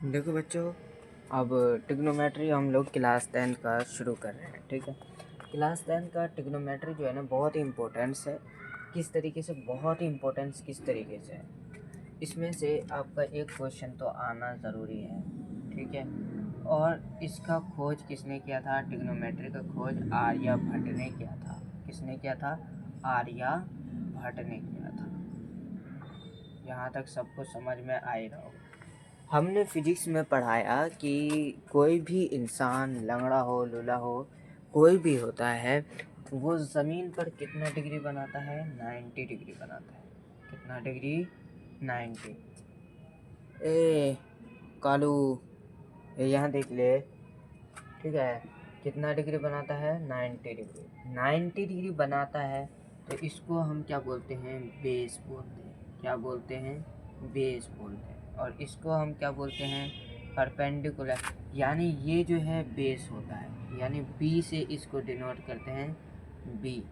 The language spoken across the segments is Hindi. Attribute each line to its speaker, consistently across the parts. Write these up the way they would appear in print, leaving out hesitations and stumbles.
Speaker 1: देखो बच्चों, अब ट्रिग्नोमेट्री हम लोग क्लास 10 का शुरू कर रहे हैं। ठीक है, क्लास 10 का ट्रिग्नोमेट्री जो है ना बहुत ही इम्पोर्टेंस है। किस तरीके से, बहुत ही इम्पोर्टेंस किस तरीके से है, इसमें से आपका एक क्वेश्चन तो आना ज़रूरी है। ठीक है, और इसका खोज किसने किया था? ट्रिग्नोमेट्री का खोज आर्यभट्ट ने किया था। किसने किया था? आर्यभट्ट ने किया था। यहाँ तक सबको समझ में आ ही रहा होगा। हमने फिजिक्स में पढ़ाया कि कोई भी इंसान, लंगड़ा हो, लूला हो, कोई भी होता है, वो ज़मीन पर कितना डिग्री बनाता है? 90 डिग्री बनाता है। कितना डिग्री? 90। ए कालू, ये यहाँ देख ले। ठीक है, कितना डिग्री बनाता है? 90 डिग्री। 90 डिग्री बनाता है तो इसको हम क्या बोलते हैं? बेस बोलते हैं। क्या बोलते हैं? बेस बोलते हैं। और इसको हम क्या बोलते हैं? परपेंडिकुलर। यानी ये जो है बेस होता है, यानी बी से इसको डिनोट करते हैं, बी।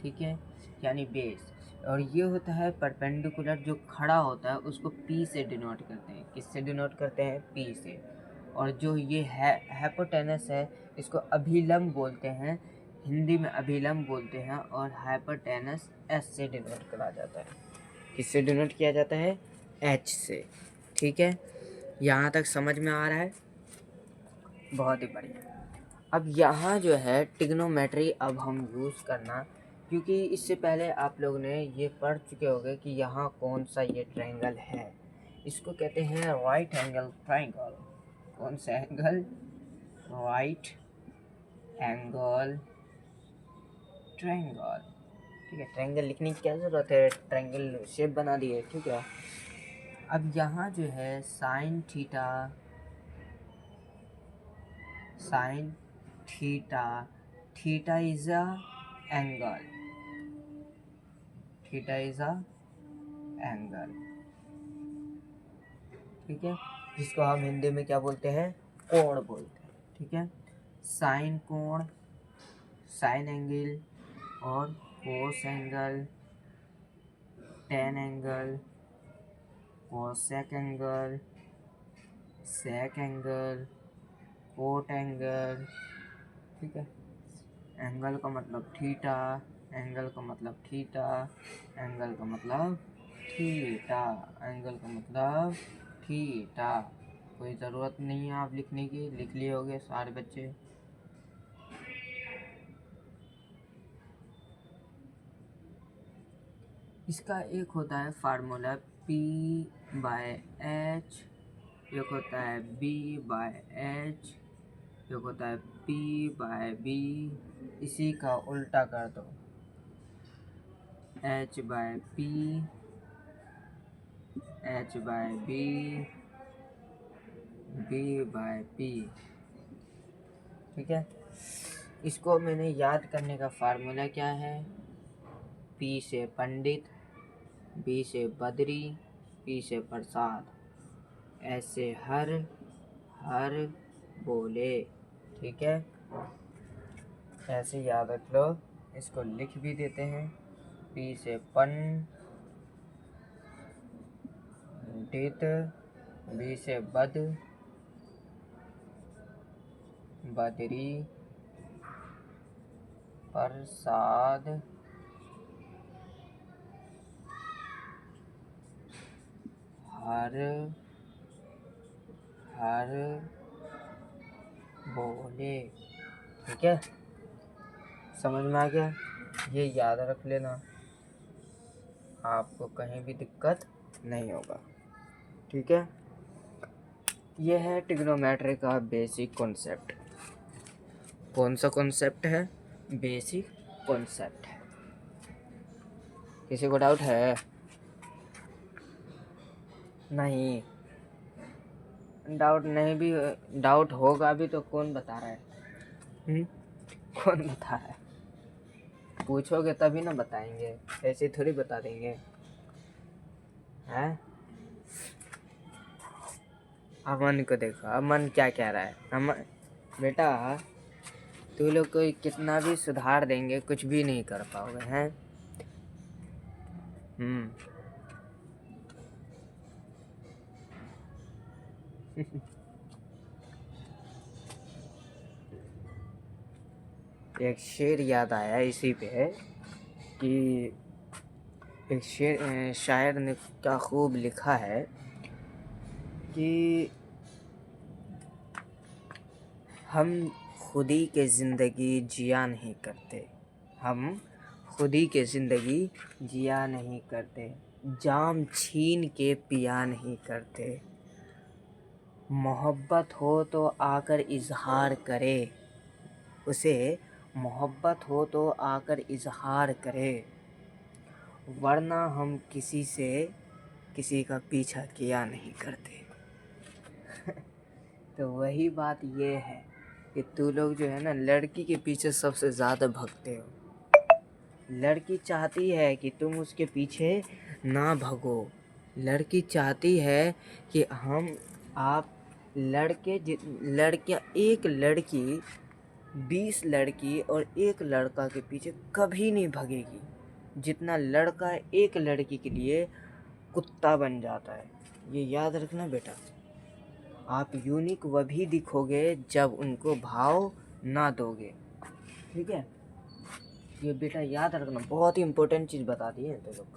Speaker 1: ठीक है, यानी बेस। और ये होता है परपेंडिकुलर, जो खड़ा होता है उसको पी से डिनोट करते हैं। किससे डिनोट करते हैं? पी से। और जो ये है हाइपोटेनस है, इसको अभिलंब बोलते हैं, हिंदी में अभिलंब बोलते हैं। और हाइपोटेनस एस से डिनोट करा जाता है। किससे डिनोट किया जाता है? एच से। ठीक है, यहाँ तक समझ में आ रहा है? बहुत ही बढ़िया। अब यहाँ जो है ट्रिग्नोमेट्री अब हम यूज़ करना, क्योंकि इससे पहले आप लोग ने ये पढ़ चुके होंगे कि यहाँ कौन सा ये ट्रायंगल है। इसको कहते हैं राइट एंगल ट्रायंगल। कौन सा एंगल? Right angle triangle. ठीक है, ट्रायंगल लिखने की क्या ज़रूरत है, ट्रायंगल शेप बना दिए। ठीक है, अब यहाँ जो है sine theta, sine theta, theta is a angle, theta is a angle. ठीक है, जिसको हम हिंदी में क्या बोलते हैं? कोण बोलते हैं। ठीक है, साइन कोण, साइन एंगल, और cos angle, tan angle, cosec angle, sec angle, cot angle. ठीक है, एंगल का मतलब थीटा, एंगल का मतलब थीटा, एंगल का मतलब थीटा, एंगल का मतलब थीटा। कोई ज़रूरत नहीं है आप लिखने की, लिख लिए होगे सारे बच्चे। इसका एक होता है फार्मूला P बाय एच, एक होता है B बाय एच, एक होता है P बाय B। इसी का उल्टा कर दो, H by P, H by B, B by P। ठीक है, इसको मैंने याद करने का फार्मूला क्या है? P से पंडित, B से बद्री, P से प्रसाद, S से हर, हर बोले। ठीक है, ऐसे याद रख लो। इसको लिख भी देते हैं, P से पंडित, B से बद्री, प्रसाद, हर, हर बोले। ठीक है, समझ में आ गया? ये याद रख लेना, आपको कहीं भी दिक्कत नहीं होगा। ठीक है, ये है ट्रिग्नोमेट्री का बेसिक कॉन्सेप्ट। कौन सा कॉन्सेप्ट है? बेसिक कॉन्सेप्ट है। किसी को डाउट है? नहीं, डाउट नहीं भी, डाउट होगा भी तो कौन बता रहा है? कौन बता रहा है? पूछोगे तभी ना बताएंगे, ऐसे थोड़ी बता देंगे। हैं? अमन को देखो, अमन क्या कह रहा है। अमन बेटा, तू लोग को कितना भी सुधार देंगे कुछ भी नहीं कर पाओगे। हैं? एक शेर याद आया इसी पे कि एक शायर ने क्या खूब लिखा है कि हम खुदी के ज़िंदगी जिया नहीं करते, हम खुदी के ज़िंदगी जिया नहीं करते, जाम छीन के पिया नहीं करते, मोहब्बत हो तो आकर इज़हार करे, उसे मोहब्बत हो तो आकर इज़हार करे, वरना हम किसी का पीछा किया नहीं करते। तो वही बात ये है कि तू लोग जो है ना लड़की के पीछे सबसे ज़्यादा भगते हो। लड़की चाहती है कि तुम उसके पीछे ना भगो। लड़की चाहती है कि आप लड़कियां, एक लड़की 20 लड़की और एक लड़का के पीछे कभी नहीं भगेगी जितना लड़का एक लड़की के लिए कुत्ता बन जाता है। ये याद रखना बेटा। आप यूनिक वही दिखोगे जब उनको भाव ना दोगे, ठीक है। ये बेटा याद रखना, बहुत ही इम्पोर्टेंट चीज़ बता दी है तो लोग।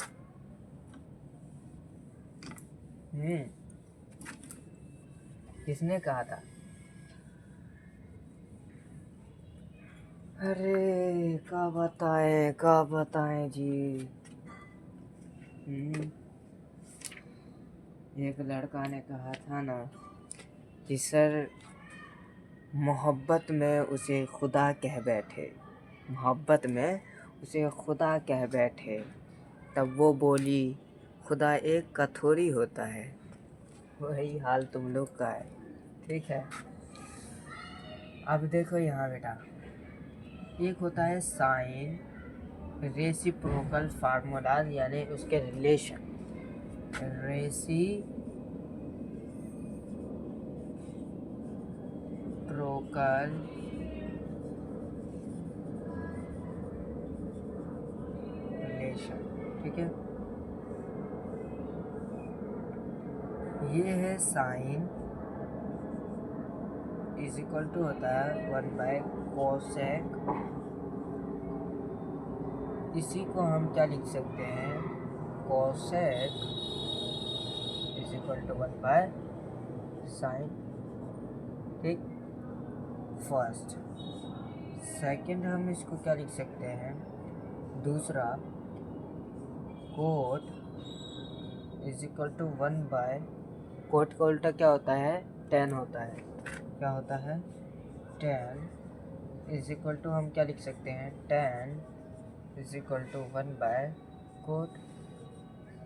Speaker 1: किसने कहा था? अरे का बताएं जी। एक लड़का ने कहा था ना कि सर मोहब्बत में उसे खुदा कह बैठे, मोहब्बत में उसे खुदा कह बैठे, तब वो बोली खुदा एक का थोड़ी होता है। वही हाल तुम लोग का है, ठीक है। अब देखो यहाँ बेटा, एक होता है साइन, रेसिप्रोकल फार्मूलाज यानी उसके रिलेशन, रेसिप्रोकल रिलेशन, ठीक है। ये है साइन इज इक्वल टू होता है 1/कोसेक। इसी को हम क्या लिख सकते हैं, कोसेक इज इक्वल टू 1/साइन, ठीक। फर्स्ट। सेकंड हम इसको क्या लिख सकते हैं, दूसरा कोट इज इक्वल टू 1/, कोट का उल्टा क्या होता है, tan होता है। क्या होता है, tan इज इक्वल टू हम क्या लिख सकते हैं, tan इज इक्वल टू 1/कोट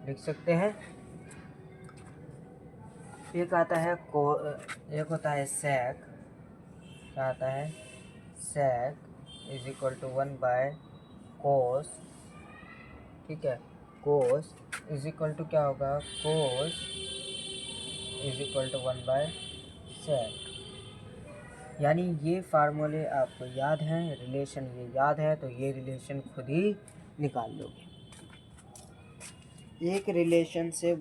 Speaker 1: लिख सकते हैं। एक आता है एक होता है sec, क्या आता है, sec is equal to 1/cos, ठीक है। cos इज इक्वल टू क्या होगा, cos is equal to 1/sec। यानी ये फार्मूले आपको याद हैं, रिलेशन ये याद है, तो ये रिलेशन खुद ही निकाल लोगे। एक रिलेशन से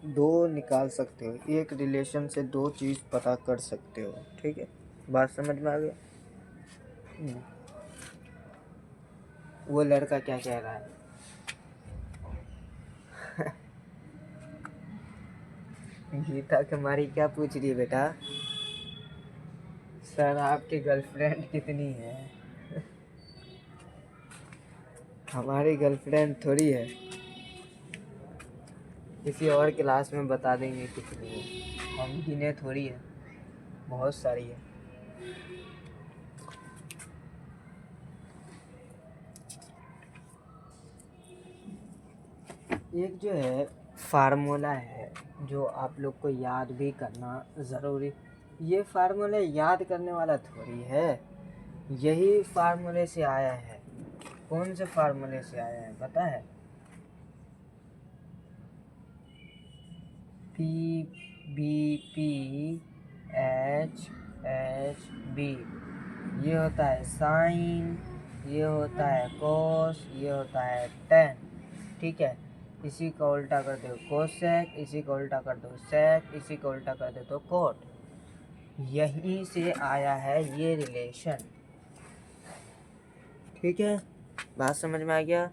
Speaker 1: दो निकाल सकते हो, एक रिलेशन से दो चीज़ पता कर सकते हो, ठीक है। बात समझ में आ गया? वो लड़का क्या कह रहा है? गीता कुमारी क्या पूछ रही है बेटा? सर आपकी गर्लफ्रेंड कितनी है? हमारी गर्लफ्रेंड थोड़ी है, किसी और क्लास में बता देंगे कितनी है, हम गिने थोड़ी है, बहुत सारी है। एक जो है फार्मूला है जो आप लोग को याद भी करना ज़रूरी। ये फार्मूला याद करने वाला थोड़ी है, यही फार्मूले से आया है। कौन से फार्मूले से आया है पता है? PBPHHB, ये होता है साइन, ये होता है कोस, ये होता है tan, ठीक है। इसी का उल्टा कर दो कोसेक, इसी का उल्टा कर दो सेक, इसी का उल्टा कर दो तो कोट। यहीं से आया है ये रिलेशन। ठीक है, बात समझ में आ गया।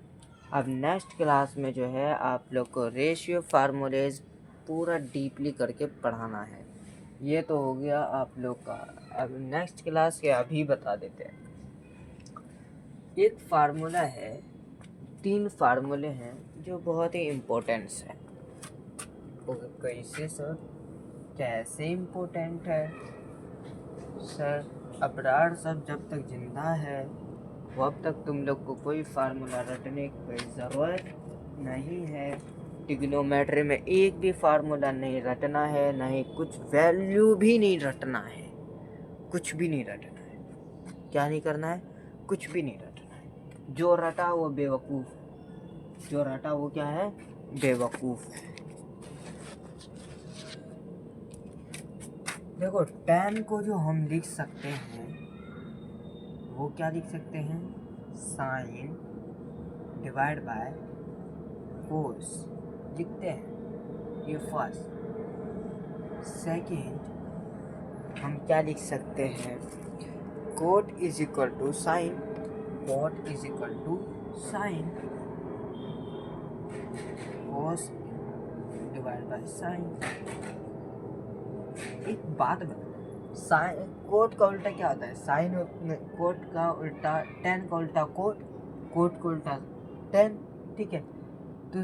Speaker 1: अब नेक्स्ट क्लास में जो है आप लोग को रेशियो फार्मूलेज पूरा डीपली करके पढ़ाना है। ये तो हो गया आप लोग का। अब नेक्स्ट क्लास के अभी बता देते हैं। एक फार्मूला है, 3 फार्मूले हैं जो बहुत ही इम्पोर्टेंट्स हैं। कैसे सर, कैसे इम्पोर्टेंट है सर? अबरार सब जब तक जिंदा है अब तक तुम लोग को कोई फार्मूला रटने की कोई ज़रूरत नहीं है। ट्रिग्नोमेट्री में एक भी फार्मूला नहीं रटना है, नहीं कुछ वैल्यू भी नहीं रटना है, कुछ भी नहीं रटना है। क्या नहीं करना है? कुछ भी नहीं रटना है। जो रटा वो बेवकूफ़, जो रटा वो क्या है? बेवकूफ़ है। देखो tan को जो हम लिख सकते हैं वो क्या लिख सकते हैं? साइन डिवाइड बाय कोस लिखते हैं, ये फर्स्ट। सेकेंड हम क्या लिख सकते हैं? Cot is equal to sine, cot is equal to sine cos divide by sine. एक बात बता, साइन कोट का उल्टा क्या होता है? साइन। कोट का उल्टा टेन का उल्टा कोट, कोट का उल्टा टेन। ठीक है, तो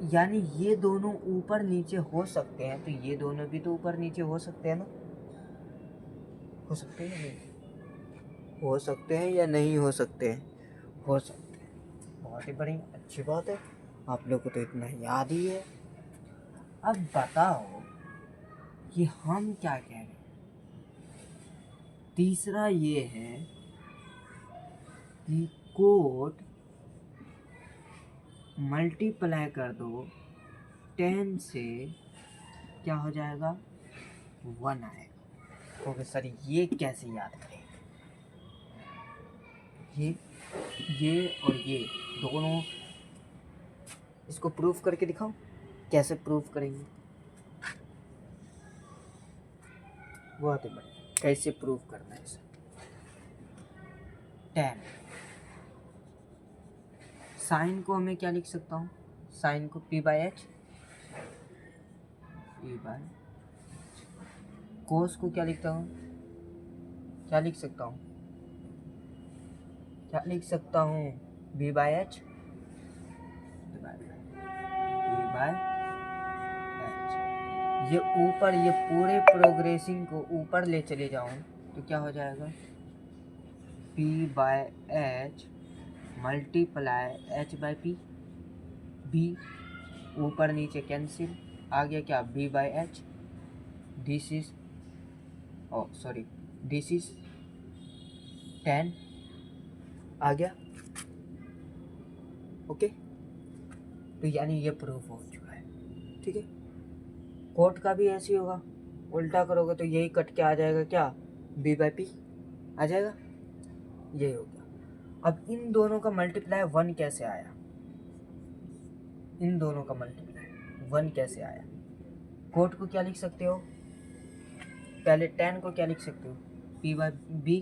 Speaker 1: यानी ये दोनों ऊपर नीचे हो सकते हैं, तो ये दोनों भी तो ऊपर नीचे हो सकते हैं ना? हो सकते हैं या नहीं हो सकते हैं? या नहीं हो सकते हैं? हो सकते हैं। बहुत ही बढ़िया, अच्छी बात है, आप लोग को तो इतना याद ही है। अब बताओ कि हम क्या कह रहे हैं। तीसरा ये है कि कोट मल्टीप्लाई कर दो 10 से, क्या हो जाएगा? 1 आएगा। ओके सर, ये कैसे याद करें? ये और ये दोनों, इसको प्रूफ करके दिखाओ। कैसे प्रूफ करेंगे? बहुत ही बढ़िया, कैसे प्रूफ करना है सर? 10 साइन को हमें क्या लिख सकता हूँ? साइन को p by H, p by. Cos को क्या लिखता हूँ? क्या लिख सकता हूँ? क्या लिख सकता हूँ? b by H, b by H. ये ऊपर, ये पूरे प्रोग्रेसिंग को ऊपर ले चले जाऊँ तो क्या हो जाएगा? p by H multiply H by P. b ऊपर नीचे कैंसिल, आ गया क्या? b by H. This is, oh sorry, this is 10 आ गया। ओके, तो यानी ये प्रूफ हो चुका है। ठीक है, कोट का भी ऐसे ही होगा, उल्टा करोगे तो यही कट के आ जाएगा, क्या? b बाई पी आ जाएगा। यही हो गया। अब इन दोनों का मल्टीप्लाई 1 कैसे आया? इन दोनों का मल्टीप्लाई 1 कैसे आया? कोट को क्या लिख सकते हो? पहले 10 को क्या लिख सकते हो? p by B,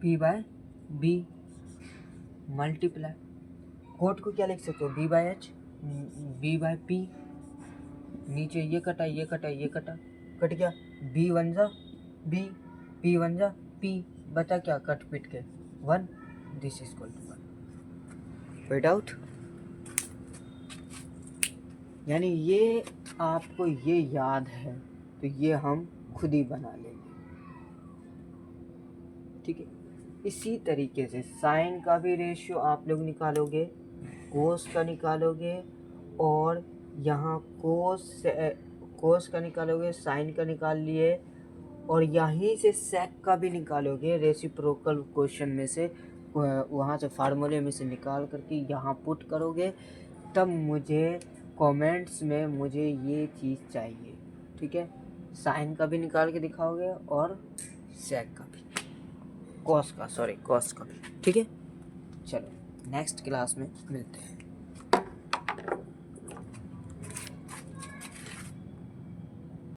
Speaker 1: p by B multiply. Cot को क्या लिख सकते हो? b by H, b by P. नीचे ये कटा, ये कटा, ये कटा, कट गया। b वन जा b, p वन जा p, बचा क्या? कट पिट के 1। This is equal to 1। कोई डाउट? यानी ये आपको ये याद है तो ये हम खुद ही बना लेंगे। ठीक है, इसी तरीके से साइन का भी रेशियो आप लोग निकालोगे, कोस का निकालोगे, और यहाँ कोस का निकालोगे, साइन का निकाल लिए, और यहीं से सेक का भी निकालोगे रेसिप्रोकल क्वेश्चन में से, वहाँ से फार्मूले में से निकाल करके यहाँ पुट करोगे। तब मुझे कमेंट्स में मुझे ये चीज़ चाहिए। ठीक है, साइन का भी निकाल के दिखाओगे और सेक का भी, कॉस का भी। ठीक है, चलो नेक्स्ट क्लास में मिलते हैं।